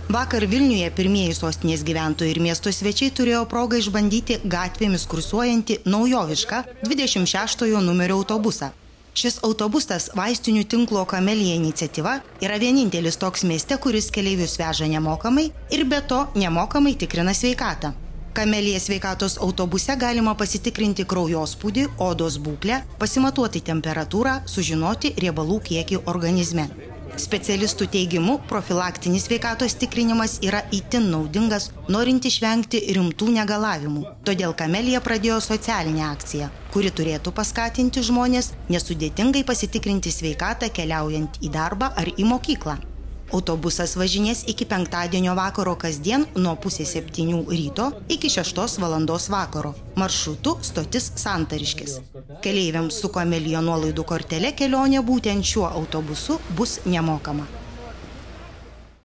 Vakar Vilniuje pirmieji sostinės gyventojai ir miesto svečiai turėjo progą išbandyti gatvėmis kursuojantį naujovišką 26 numerio autobusą. Šis autobusas vaistinių tinklo Kamelija iniciatyva yra vienintelis toks mieste, kuris keleivius veža nemokamai ir be to nemokamai tikrina sveikatą. Kamelija sveikatos autobuse galima pasitikrinti kraujospūdį, odos būklę, pasimatuoti temperatūrą, sužinoti riebalų kiekį organizme. Specialistų teigimu, profilaktinis sveikatos tikrinimas yra itin naudingas, norint išvengti rimtų negalavimų. Todėl Kamelija pradėjo socialinę akciją, kuri turėtų paskatinti žmonės nesudėtingai pasitikrinti sveikatą keliaujant į darbą ar į mokyklą. Autobusas važinės iki penktadienio vakaro kasdien nuo 6:30 ryto iki 6 valandos vakaro. Maršrutu stotis Santariškis. Keleiviams su Kamelija nuolaidų kortele kelionė būtent šiuo autobusu bus nemokama.